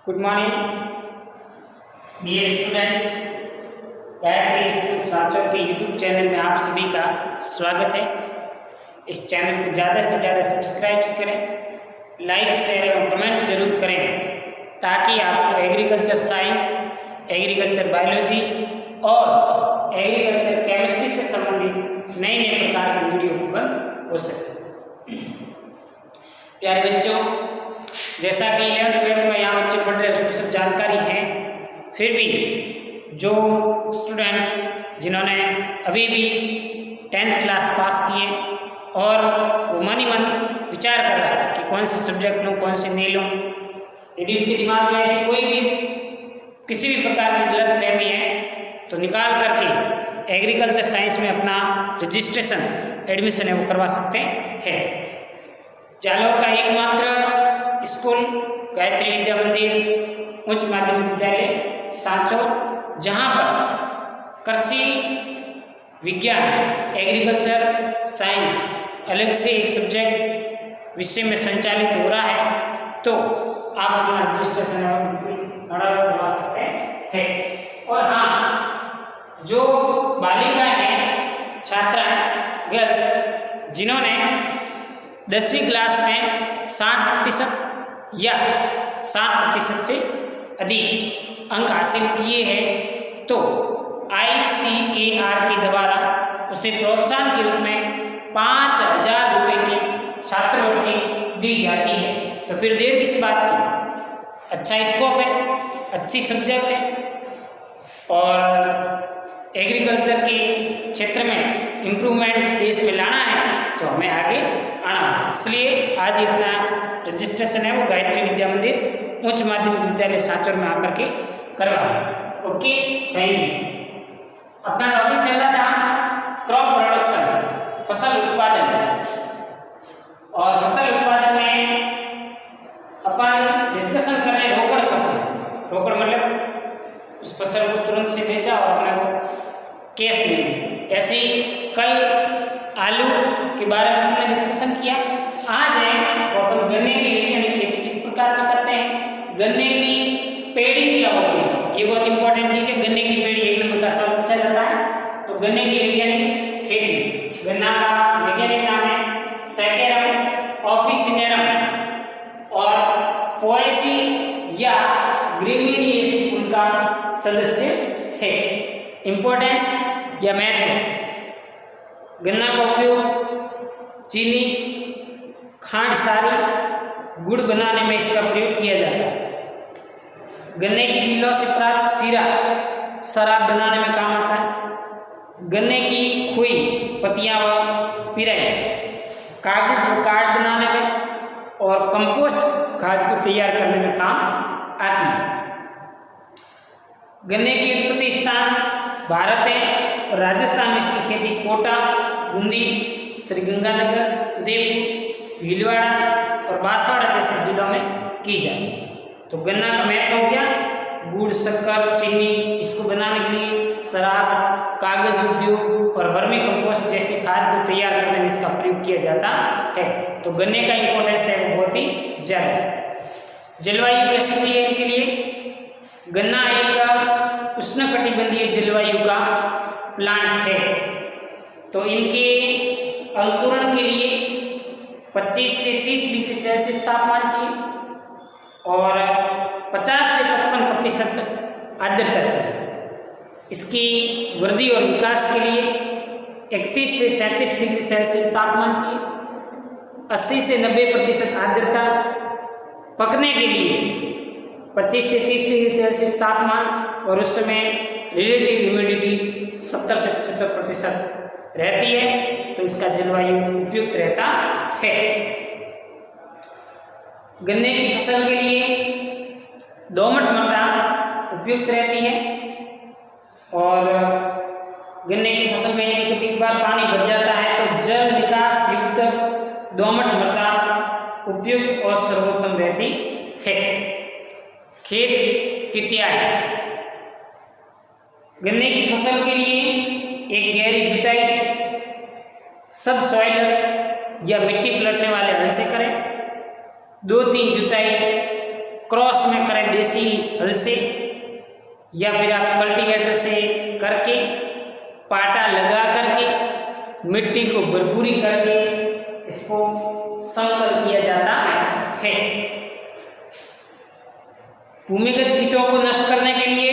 Good morning dear students. Gayatri school Sanchore के YouTube channel में आप सभी का स्वागत है। इस चैनल को ज़्यादा से ज़्यादा सब्सक्राइब करें, लाइक शेयर और कमेंट जरूर करें ताकि आपको एग्रीकल्चर साइंस, एग्रीकल्चर बायोलॉजी और एग्रीकल्चर केमिस्ट्री से संबंधित नए नए प्रकार के वीडियो उपलब्ध हो सके। प्यारे बच्चों, जैसा कि 11th-12th में यहाँ बच्चे पढ़ रहे हैं उसको सब जानकारी है, फिर भी जो स्टूडेंट्स जिन्होंने अभी भी 10th क्लास पास किए और वो मन ही मन विचार कर रहा है कि कौन से सब्जेक्ट लूँ, कौन से नहीं लूँ, यदि उसके दिमाग में ऐसी कोई भी किसी भी प्रकार की गलत फहमी है तो निकाल करके एग्रीकल्चर साइंस में अपना रजिस्ट्रेशन एडमिशन है वो करवा सकते हैं। जालौर का एकमात्र स्कूल गायत्री विद्या मंदिर उच्च माध्यमिक विद्यालय साचौर, जहाँ पर कृषि विज्ञान एग्रीकल्चर साइंस अलग से एक सब्जेक्ट विषय में संचालित हो रहा है, तो आप अपना रजिस्ट्रेशन करवा सकते हैं। और हाँ, जो बालिका है, छात्रा गर्ल्स जिन्होंने 10वीं क्लास में 60% या 60% से अधिक अंक हासिल किए हैं तो ICAR के द्वारा उसे प्रोत्साहन के रूप में 5,000 रुपये की छात्रवृत्ति दी जाती है। तो फिर देर किस बात की? अच्छा स्कोप है, अच्छी सब्जेक्ट है और एग्रीकल्चर के क्षेत्र में इम्प्रूवमेंट देश में लाना है तो हमें आगे आना है। इसलिए आज इतना रजिस्ट्रेशन है वो गायत्री विद्या मंदिर उच्च माध्यमिक विद्यालय साचौर में आकर के करवा। Okay, thank you. अपना टॉपिक चल रहा था क्रॉप प्रोडक्शन, फसल उत्पादन, और फसल उत्पादन में अपन डिस्कशन कर रहे हैं रोकड़ फसल। रोकड़ मतलब उस फसल को तुरंत से बेचा और अपने को कैश मिल गई। ऐसे ही कल आलू के बारे में हमने डिस्कशन किया। आज है तो अपन गन्ने की वैज्ञानिक खेती किस प्रकार से करते हैं, गन्ने की पेड़ी क्या होती है, ये बहुत इंपॉर्टेंट चीज है। गन्ने की पेड़ी एक नंबर का सवाल पूछा जाता है। तो गन्ने की वैज्ञानिक खेती, गन्ना का वैज्ञानिक नाम है सैकेरम ऑफिसिनेरम और पोएसी या ग्रेमिनिएसी उनका सदस्य है। इंपॉर्टेंस या महत्व, गन्ना का उपयोग चीनी, खांड सारी, गुड़ बनाने में इसका प्रयोग किया जाता है। गन्ने की मिलों से प्राप्त सीरा शराब बनाने में काम आता है। गन्ने की खुई, पत्तियां व पिराई कागज व कार्ड बनाने में और कंपोस्ट खाद को तैयार करने में काम आती है। गन्ने की उत्पत्ति स्थान भारत है और राजस्थान में इसकी खेती कोटा, बूंदी, श्रीगंगानगर, उदयपुर, भीलवाड़ा और बांसवाड़ा जैसे जिलों में की जाती है। तो गन्ना का महत्व हो गया, गुड़, शक्कर, चीनी, इसको बनाने के लिए शराब, कागज उद्योग और वर्मी कंपोस्ट जैसे खाद को तैयार करने में इसका प्रयोग किया जाता है। तो गन्ने का इंपॉर्टेंस है वो बहुत ही ज्यादा है। जलवायु कैसी चाहिए इनके लिए? गन्ना एक उष्णकटिबंधीय जलवायु का प्लांट है, तो इनके अंकुरण के लिए 25 से 30 डिग्री सेल्सियस तापमान चाहिए और 50 से 55% आर्द्रता चाहिए। इसकी वृद्धि और विकास के लिए 31 से 37 डिग्री सेल्सियस तापमान चाहिए, 80 से 90% आर्द्रता, पकने के लिए 25 से 30 डिग्री सेल्सियस तापमान और उस समय रिलेटिव ह्यूमिडिटी 70 से 75% रहती है, तो इसका जलवायु उपयुक्त रहता है। गन्ने की फसल के लिए दोमट मृदा उपयुक्त रहती है और गन्ने की फसल में यदि कभी बार पानी भर जाता है तो जल निकास युक्त दोमट मृदा उपयुक्त और सर्वोत्तम रहती है। खेत की तैयारी, गन्ने की फसल के लिए एक गहरी जुताई सब सॉइलर या मिट्टी पलटने वाले हल से करें। 2-3 जुताई क्रॉस में करें देसी हल से या फिर आप कल्टीवेटर से करके पाटा लगा करके मिट्टी को भरपूरी करके इसको समतल किया जाता है। भूमिगत कीटों को नष्ट करने के लिए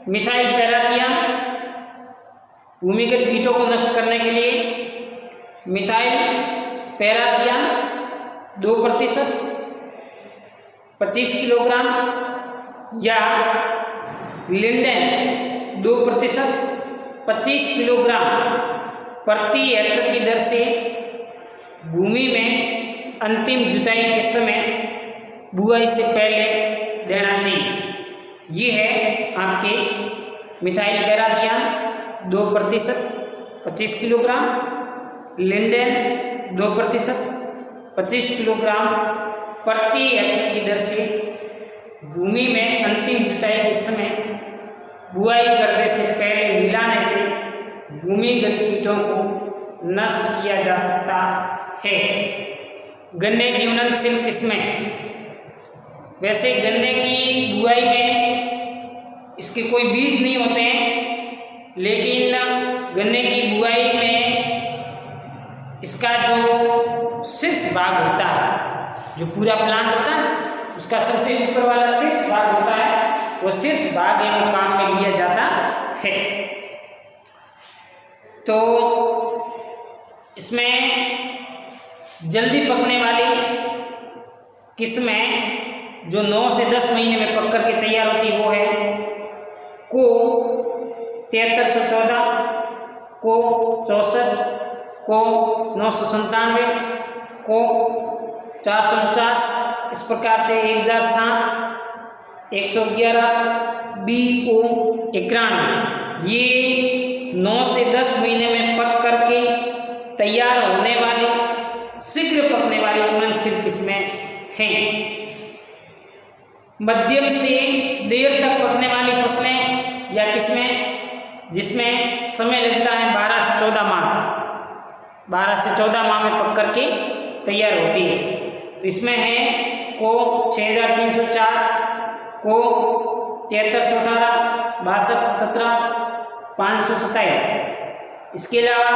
मिथाइल पैराथियम, भूमिगत कीटों को नष्ट करने के लिए मिथाइल पैराथियम 2% 25 किलोग्राम या लिंडेन 2% 25 किलोग्राम प्रति हेक्टर की दर से भूमि में अंतिम जुताई के समय बुआई से पहले देना चाहिए। ये है आपके मिथाइल पैराथियम 2% 25 किलोग्राम, लिंडेन 2% 25 किलोग्राम प्रति हेक्टर की दर से भूमि में अंतिम जुताई के समय बुआई करने से पहले मिलाने से भूमिगत कीटों को नष्ट किया जा सकता है। गन्ने की उन्नतशील किस्में, वैसे गन्ने की बुआई में इसके कोई बीज नहीं होते हैं, लेकिन गन्ने की बुआई में इसका जो शीर्ष भाग होता है, जो पूरा प्लांट होता है उसका सबसे ऊपर वाला शीर्ष भाग होता है, वो शीर्ष भाग है वो काम में लिया जाता है। तो इसमें जल्दी पकने वाली किस्में जो 9 से 10 महीने में पक करके तैयार होती वो है को 7314, को 64, को 997, को 449, इस प्रकार से 1007, 111, BO 91, ये 9 से 10 महीने में पक करके तैयार होने वाली शीघ्र पकने वाली उन्नतशील किस्में हैं। मध्यम से देर तक पकने वाली फसलें या किस्में जिसमें समय लगता है 12 से 14 माह का, 12 से 14 माह में पक करके तैयार होती है। तो इसमें है को 6304, को 7318, 62, 17, 527। इसके अलावा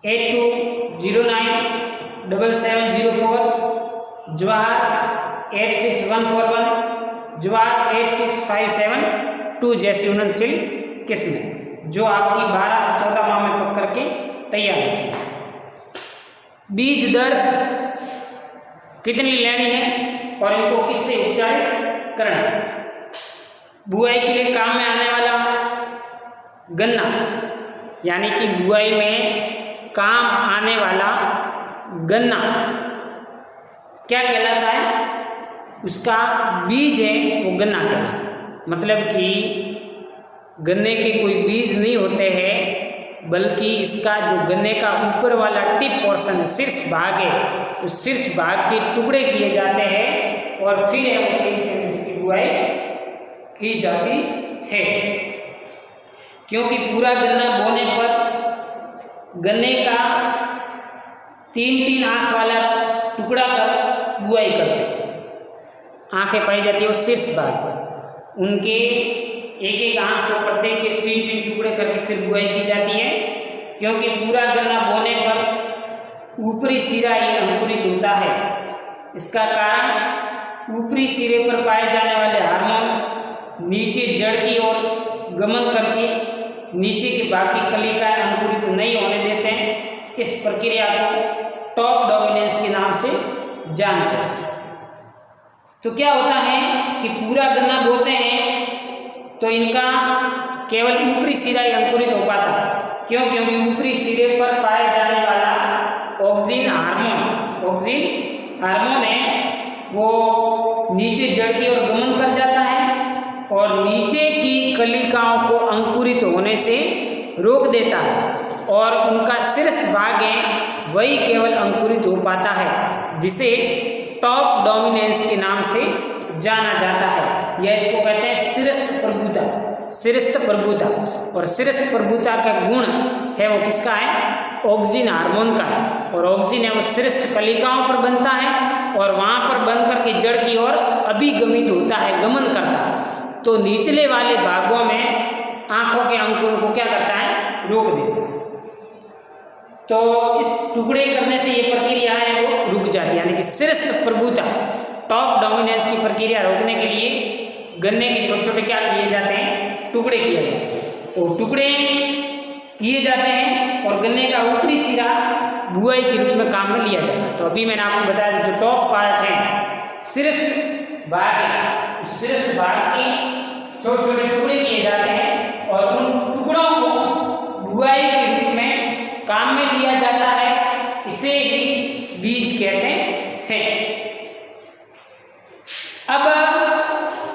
8209, 7704, ज्वार 86141, ज्वार 86572 जैसी उन्नतशील किस्में जो आपकी 12 से 14 माह में पक करके तैयार होती है। बीज दर कितनी लेनी है और इनको किससे उपचारित करना। बुआई के लिए काम में आने वाला गन्ना, यानी कि बुआई में काम आने वाला गन्ना क्या कहलाता है, उसका बीज है वो गन्ना कहलाता है। मतलब कि गन्ने के कोई बीज नहीं होते हैं, बल्कि इसका जो गन्ने का ऊपर वाला टिप पोर्शन है, शीर्ष भाग है, उस शीर्ष भाग के टुकड़े किए जाते हैं और फिर इसकी बुआई की जाती है। क्योंकि पूरा गन्ना बोने पर गन्ने का 3-3 आंख वाला टुकड़ा कर बुआई करते हैं। आंखें पाई जाती है वो शीर्ष भाग पर, उनके एक एक आंख को प्रत्येक के 3-3 टुकड़े करके फिर बुआई की जाती है। क्योंकि पूरा गन्ना बोने पर ऊपरी सिरा ही अंकुरित होता है। इसका कारण ऊपरी सिरे पर पाए जाने वाले हार्मोन नीचे जड़ की ओर गमन करके नीचे के भाग की कलिकाएं अंकुरित नहीं होने देते हैं। इस प्रक्रिया को टॉप डोमिनेंस के नाम से जानते हैं। तो क्या होता है कि पूरा गन्ना बोते हैं तो इनका केवल ऊपरी सिरा ही अंकुरित हो पाता है। क्यों? क्योंकि ऊपरी सिरे पर पाए जाने वाला ऑक्सिन हार्मोन है वो नीचे जड़ की ओर गमन कर जाता है और नीचे की कलिकाओं को अंकुरित होने से रोक देता है और उनका शीर्ष भाग है वही केवल अंकुरित हो पाता है, जिसे टॉप डोमिनेंस के नाम से जाना जाता है। यह इसको कहते हैं शीर्ष प्रभुता। और शीर्ष प्रभुता का गुण है वो किसका है? ऑक्सिन हार्मोन का है। और ऑक्सीजन है वो सिरस्थ कलिकाओं पर बनता है और वहाँ पर बन करके जड़ की ओर अभिगमित होता है, गमन करता है। तो निचले वाले भागों में आँखों के अंकुरण को क्या करता है, रोक देता है। तो इस टुकड़े करने से ये प्रक्रिया है वो रुक जाती है, यानी कि सिरस्थ प्रभुता, टॉप डोमिनेंस की प्रक्रिया रोकने के लिए गन्ने के छोटे छोटे क्या किए जाते हैं, टुकड़े किए जाते हैं। तो टुकड़े किए जाते हैं और गन्ने का ऊपरी सिरा बुआई के रूप में काम में लिया जाता है। तो अभी मैंने आपको बताया जो टॉप पार्ट है सिरस्थ भाग है, उस सिरस्थ भाग के छोटे छोटे टुकड़े किए जाते हैं और उन टुकड़ों को बुआई के रूप में काम में लिया जाता है, इसे ही बीज कहते हैं। अब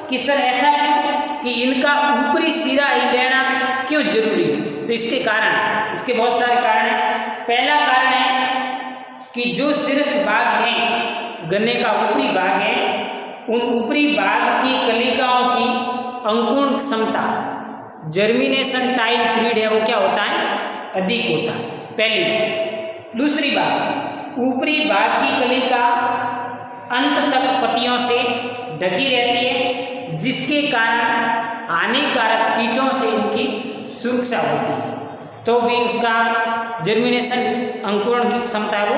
कि सर ऐसा क्यों कि इनका ऊपरी सिरा ही लेना क्यों जरूरी है, तो इसके कारण है, इसके बहुत सारे कारण हैं। पहला कारण है कि जो सिरस्थ भाग है, गन्ने का ऊपरी भाग है, उन ऊपरी भाग की कलिकाओं की अंकुरण क्षमता, जर्मिनेशन टाइम पीरियड है वो क्या होता है, अधिक होता है, पहली बात। दूसरी बात, ऊपरी भाग की कलिका अंत तक पत्तियों से ढकी रहती है, जिसके कारण हानिकारक कीटों से इनकी सुरक्षा होती है, तो भी उसका जर्मिनेशन अंकुरण की क्षमता वो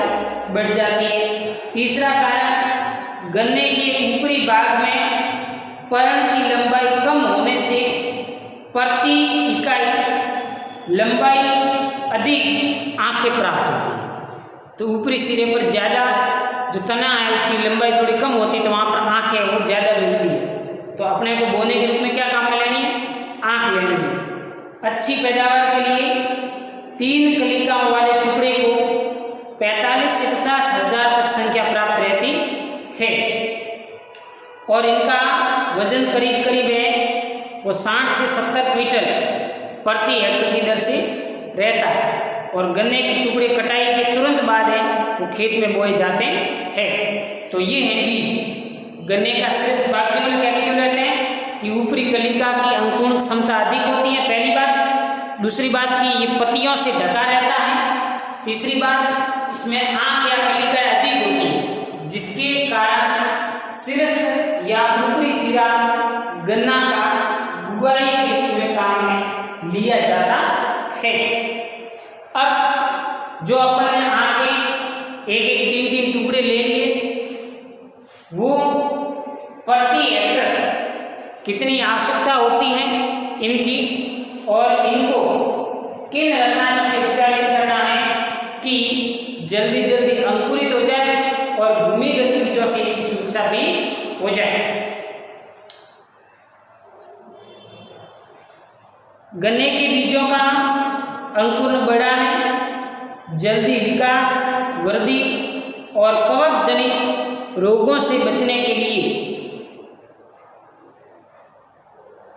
बढ़ जाती है। तीसरा कारण, गन्ने के ऊपरी भाग में पर्ण की लंबाई कम होने से प्रति इकाई लंबाई अधिक आंखें प्राप्त होती है। तो ऊपरी सिरे पर ज़्यादा जो तना है उसकी लंबाई थोड़ी कम होती है, तो वहाँ पर आंखें वो ज़्यादा मिलती है। तो अपने को बोने के रूप में क्या काम में लेनी है, आँख लेनी है। अच्छी पैदावार के लिए 3 कलिकाओं वाले टुकड़े को 45 से 50 हज़ार तक संख्या प्राप्त रहती है और इनका वजन करीब करीब है वो 60 से 70 क्विंटल प्रति हेक्टेयर की दर से रहता है। और गन्ने के टुकड़े कटाई के तुरंत बाद है वो खेत में बोए जाते हैं। तो ये है बीज। गन्ने का श्रेष्ठ भाग क्यों लेते हैं कि ऊपरी कलिका की अंकुरण क्षमता अधिक होती है, पहली बात। दूसरी बात कि ये पत्तियों से ढका रहता है। तीसरी बात, इसमें आँख या कलिका अधिक होती है, जिसके कारण सिरस्थ या ऊपरी सिरा गन्ना का बुआई के रूप में काम में लिया जाता है। अब जो अपन ने आँखें एक 3 टुकड़े ले लिए, वो प्रति हेक्टर कितनी आवश्यकता होती है इनकी और इनको किन रसायनों से उपचारित करना है कि जल्दी जल्दी अंकुरित हो जाए और भूमिगत कीटों से इनकी सुरक्षा भी हो जाए। गन्ने के बीजों का अंकुरण बढ़ाने, जल्दी विकास, वृद्धि और कवक जनित रोगों से बचने के लिए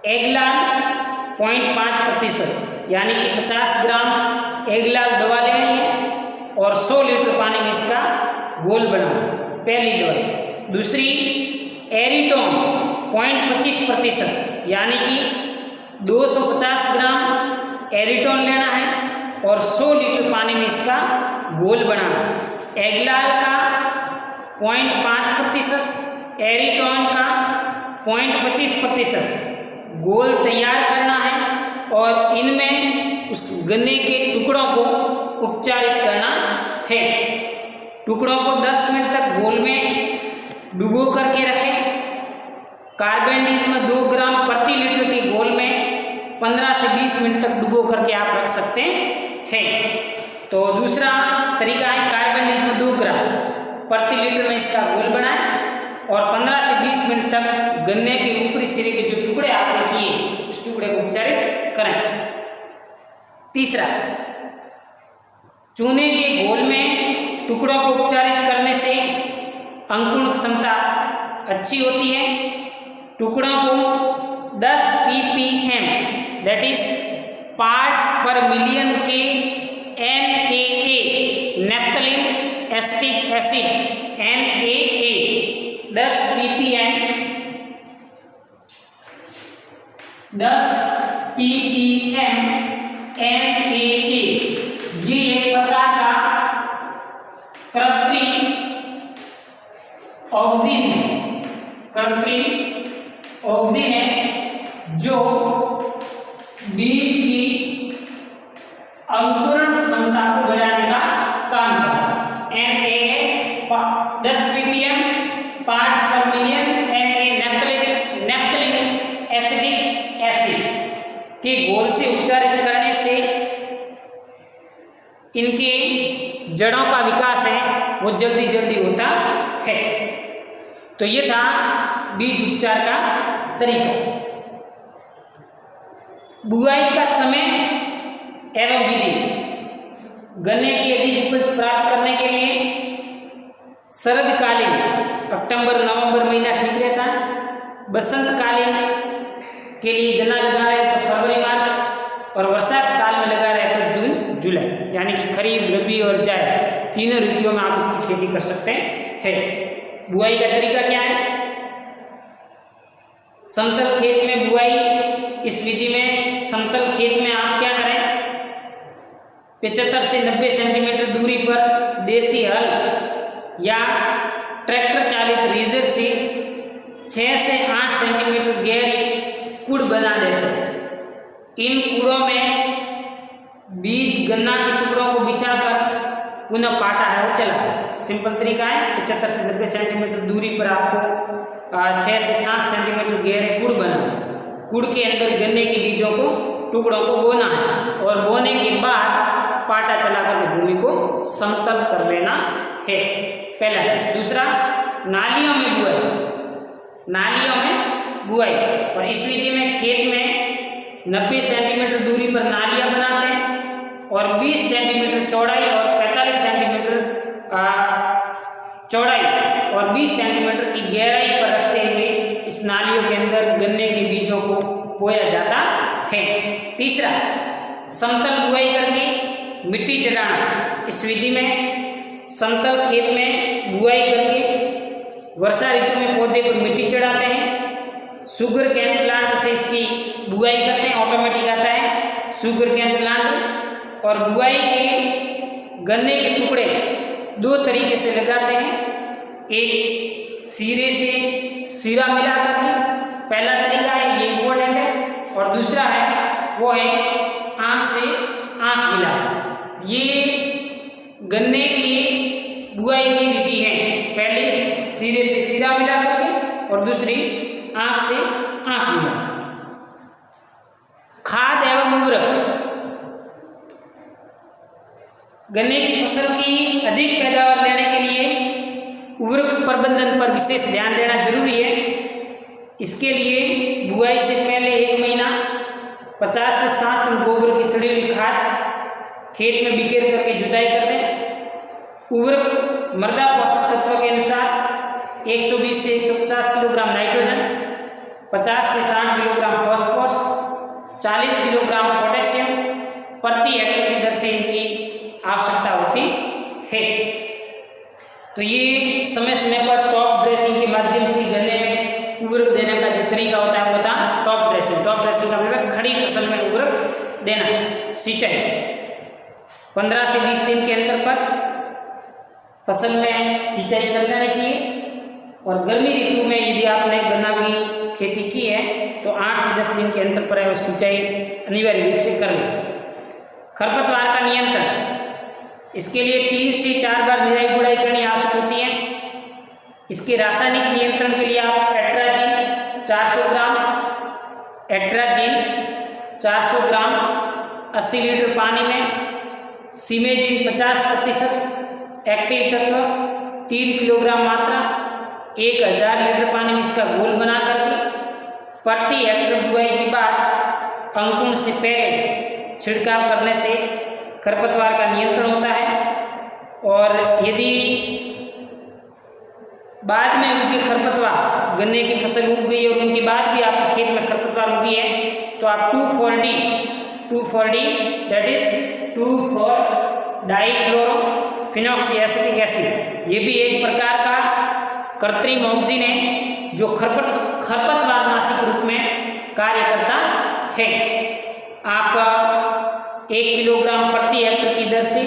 एगलाल 0.5% यानी कि 50 ग्राम एगलाल दवा लेनी है और 100 लीटर पानी में इसका घोल बनाना, पहली दवाई। दूसरी एरिटोन 0.25% यानी कि 250 ग्राम एरिटोन लेना है और 100 लीटर पानी में इसका घोल बनाना। एगलाल का 0.5%, एरिटोन का 0.25% घोल तैयार करना है और इनमें उस गन्ने के टुकड़ों को उपचारित करना है। टुकड़ों को 10 मिनट तक घोल में डुबो करके रखें। कार्बेंडिज्म 2 ग्राम प्रति लीटर के घोल में 15 से 20 मिनट तक डुबो करके आप रख सकते हैं। तो दूसरा तरीका है कार्बेंडिज्म 2 ग्राम प्रति लीटर में इसका घोल बनाएं और 15 से 20 मिनट तक गन्ने के ऊपरी सिरे के जो टुकड़े आपने किए उस टुकड़े को उपचारित करें। तीसरा, चूने के घोल में टुकड़ों को उपचारित करने से अंकुरण क्षमता अच्छी होती है। टुकड़ों को 10 ppm दैट इज पार्ट्स पर मिलियन के NaA naphthalene acetic acid NaA 10 ppm NaA ये एक प्रकार का ऑक्सिन है, कृत्रिम ऑक्सिन है जो बीज की अंकुरण क्षमता को बढ़ाने का काम करता है। NaA 10 ppm पार्ट्स पर मिलियन Na नैप्थेलिक एसिडिक एसिड के घोल से उपचारित करने से इनके जड़ों का विकास है वो जल्दी जल्दी होता है। तो ये था बीज उपचार का तरीका। बुआई का समय एवं विधि। गन्ने की अधिक उपज प्राप्त करने के लिए शरदकालीन अक्टूबर नवंबर महीना ठीक रहता है। बसंतकालीन के लिए गन्ना लगा रहे तो फरवरी मार्च, और वर्षा काल में लगा रहे तो जून जुलाई, यानी कि खरीफ रबी और जायद तीनों ऋतुओं में आप इसकी खेती कर सकते हैं। बुआई का तरीका क्या है? समतल खेत में बुआई। इस विधि में समतल खेत में आप क्या करें, 75 से 90 सेंटीमीटर दूरी पर देसी हल या ट्रैक्टर चालित रीजर से 6 से 8 सेंटीमीटर गहरी कुड़ बना देते हैं। इन कुड़ों में बीज गन्ना के टुकड़ों को बिछाकर पुनः पाटा है वो चला। सिंपल तरीका है। 75 से 90 सेंटीमीटर दूरी पर आपको 6 से 7 सेंटीमीटर गहरे कुड़ बनाना। कुड़ के अंदर गन्ने के बीजों को टुकड़ों को बोना है और बोने के बाद पाटा चलाकर भूमि को समतल कर लेना है, पहला। दूसरा, नालियों में बुआई। नालियों में बुआई, और इस विधि में खेत में 90 सेंटीमीटर दूरी पर नालियां बनाते हैं और 20 सेंटीमीटर चौड़ाई और 45 सेंटीमीटर चौड़ाई और 20 सेंटीमीटर की गहराई पर रखते हुए इस नालियों के अंदर गन्ने के बीजों को बोया जाता है। तीसरा, समतल बुआई करके मिट्टी चढ़ाना। इस विधि में समतल खेत में बुआई करके वर्षा ऋतु में पौधे पर मिट्टी चढ़ाते हैं। शुगर कैन प्लांट से इसकी बुआई करते हैं, ऑटोमेटिक आता है शुगर कैन प्लांट। और बुआई के गन्ने के टुकड़े दो तरीके से लगाते हैं, एक सिरे से सिरा मिला करके, पहला तरीका है ये इम्पोर्टेंट है, और दूसरा है वो है आंख से आंख मिला। ये गन्ने की बुआई की विधि है, पहले सिरे से सिरा मिला करके और दूसरी आंख से आंख मिला। खाद एवं उर्वरक। गन्ने की फसल की अधिक पैदावार लेने के लिए उर्वरक प्रबंधन पर विशेष ध्यान देना जरूरी है। इसके लिए बुआई से पहले 1 महीना 50 से 60 टन गोबर की सड़ी हुई खाद खेत में बिखेर करके जुताई कर दें। उर्वरक मृदा पोषक तत्व के अनुसार 120 से 150 किलोग्राम नाइट्रोजन, 50 से 60 किलोग्राम फॉस्फोरस, 40 किलोग्राम पोटेशियम प्रति हेक्टेयर की दर से इनकी आवश्यकता होती है। तो ये समय समय पर टॉप ड्रेसिंग के माध्यम से गन्ने में उर्वरक देने का जो तरीका होता है वो होता है टॉप ड्रेसिंग। टॉप ड्रेसिंग का मतलब खड़ी फसल में उर्वरक देना। सिंचाई 15 से 20 दिन के अंतर पर फसल में सिंचाई कर लेनी चाहिए। और गर्मी ऋतु में यदि आपने गन्ना की खेती की है तो 8 से 10 दिन के अंतर पर सिंचाई अनिवार्य रूप से कर लें। खरपतवार का नियंत्रण, इसके लिए 3 से 4 बार निराई गुड़ाई करनी आवश्यक होती है। इसके रासायनिक नियंत्रण के लिए आप एट्राजिन 400 ग्राम 80 लीटर पानी में सिमेजिन 50% एक्टिव तत्व 3 किलोग्राम मात्रा 1000 लीटर पानी में इसका घोल बना करके प्रति हेक्टेयर बुआई के बाद अंकुरण से पहले छिड़काव करने से खरपतवार का नियंत्रण होता है। और यदि बाद में उगी खरपतवार, गन्ने की फसल उग गई और उनके बाद भी आपके खेत में खरपतवार उगी है तो आप 2,4-D दैट इज 2,4-डाइक्लोरोफिनॉक्सी एसिटिक एसिड, ये भी एक प्रकार का कृत्रिम ऑक्सीजन है जो खरपतवार नाशी के रूप में कार्य करता है। आप 1 किलोग्राम प्रति हेक्टेयर की दर से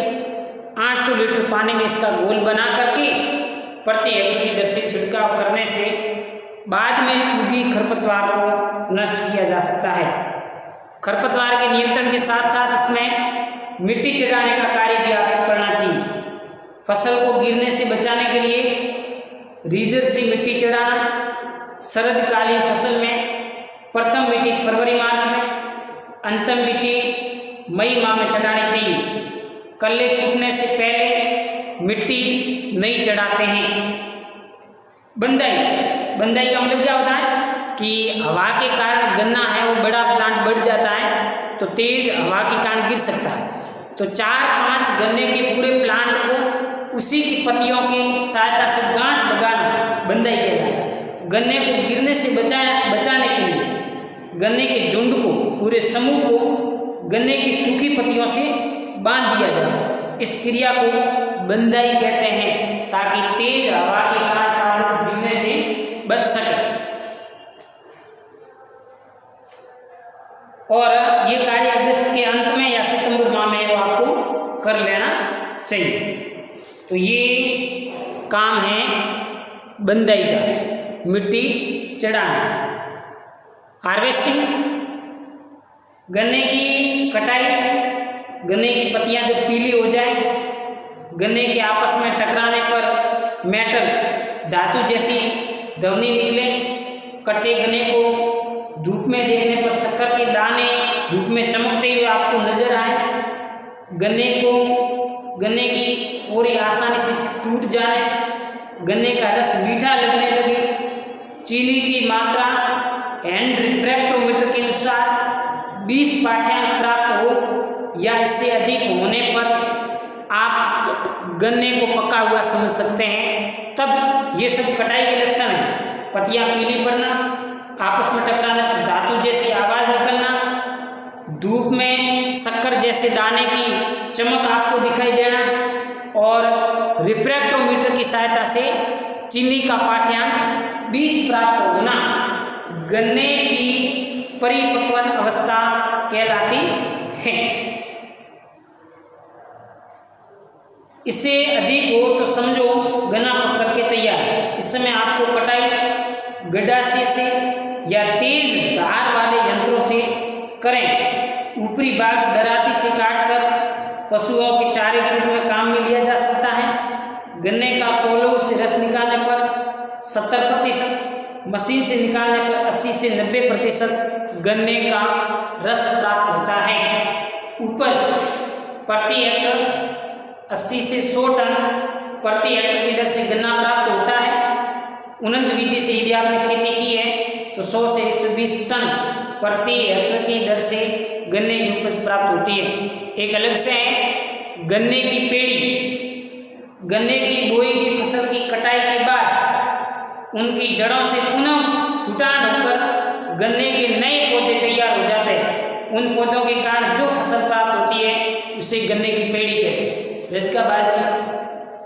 800 लीटर पानी में इसका घोल बना करके प्रति हेक्टेयर की दर से छिड़काव करने से बाद में उगी खरपतवार को नष्ट किया जा सकता है। खरपतवार के नियंत्रण के साथ साथ इसमें मिट्टी चढ़ाने का कार्य भी आपको करना चाहिए। फसल को गिरने से बचाने के लिए रीजर से मिट्टी चढ़ाना, शरदकालीन फसल में प्रथम मिट्टी फरवरी मार्च में, अंतिम मिट्टी मई माह में चढ़ानी चाहिए। कल्ले टूटने से पहले मिट्टी नहीं चढ़ाते हैं। बंदाई, बंदाई का मतलब क्या होता है कि हवा के कारण गन्ना है वो बड़ा प्लांट बढ़ जाता है तो तेज हवा के कारण गिर सकता है। तो 4-5 गन्ने के पूरे प्लांट को उसी की पत्तियों की सहायता से गांठ लगाना बंदाई कहलाता है। गन्ने को गिरने से बचाने के लिए गन्ने के झुंड को, पूरे समूह को गन्ने की सूखी पत्तियों से बांध दिया जाए। इस क्रिया को बंदाई कहते हैं ताकि तेज हवा के कारण गिरने से बच सके। और ये कार्य अगस्त के अंत में या सितंबर माह में वो आपको कर लेना चाहिए। तो ये काम है बंदाई का, मिट्टी चढ़ाना। हार्वेस्टिंग, गन्ने की कटाई, गन्ने की पत्तियां जब पीली हो जाए, गन्ने के आपस में टकराने पर मेटल, धातु जैसी ध्वनि निकले, कटे गन्ने को धूप में देखने पर शक्कर के दाने धूप में चमकते हुए आपको नजर आए, गन्ने की पूरी आसानी से टूट जाए, गन्ने का रस मीठा लगने लगे, चीनी की मात्रा हैंड रिफ्रैक्टोमीटर के अनुसार 20 पाठ्यांक प्राप्त हो या इससे अधिक होने पर आप गन्ने को पका हुआ समझ सकते हैं। तब ये सब कटाई के लक्षण हैं। पत्तियां पीली पड़ना, आपस में टकराने पर धातु जैसी आवाज निकलना, धूप में शक्कर जैसे दाने की चमक आपको दिखाई देना और रिफ्रैक्टोमीटर की सहायता से चीनी का पाठ्यांक 20 प्राप्त होना गन्ने की परिपक्वन अवस्था कहलाती है। इससे अधिक हो तो समझो गन्ना पक करके तैयार है। इस समय आपको कटाई गड्ढासी से या तेज धार वाले यंत्रों से करें। ऊपरी भाग दराती से काटकर पशुओं के चारे के रूप में काम में लिया जा सकता है। गन्ने का कोल्हू से रस निकालने पर 70%, मशीन से निकालने पर 80 से 90% गन्ने का रस प्राप्त होता है। उपज प्रति हेक्टर 80 से 100 टन प्रति हेक्टर की दर से गन्ना प्राप्त होता है। उन्नत विधि से यदि आपने खेती की है तो 100 से 120 टन प्रति हेक्टर की दर से गन्ने की उपज प्राप्त होती है। एक अलग से है गन्ने की पेड़ी। गन्ने की बोई की फसल की कटाई के बाद उनकी जड़ों से पुनः फुटान होकर गन्ने के नए पौधे तैयार हो जाते हैं। उन पौधों के कारण जो फसल प्राप्त होती है उसे गन्ने की पेड़ी कहते हैं। जैसे बाजरा,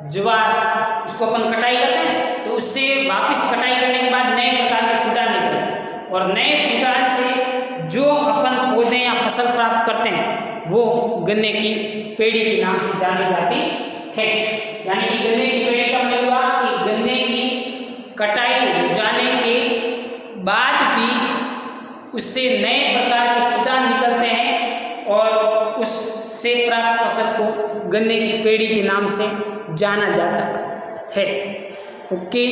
ज्वार, उसको अपन कटाई करते हैं तो उससे वापस कटाई करने के बाद नए प्रकार के फुटान निकलते हैं और नए फुटान से जो अपन पौधे या फसल प्राप्त करते हैं वो गन्ने की पेड़ी के नाम से जानी जाती है। यानी कि गन्ने की पेड़ी का मतलब हुआ कि गन्ने की कटाई हो जाने के बाद भी उससे नए प्रकार के फुटान निकलते हैं और उससे प्राप्त फसल को गन्ने की पेड़ी के नाम से जाना जाता है। ओके।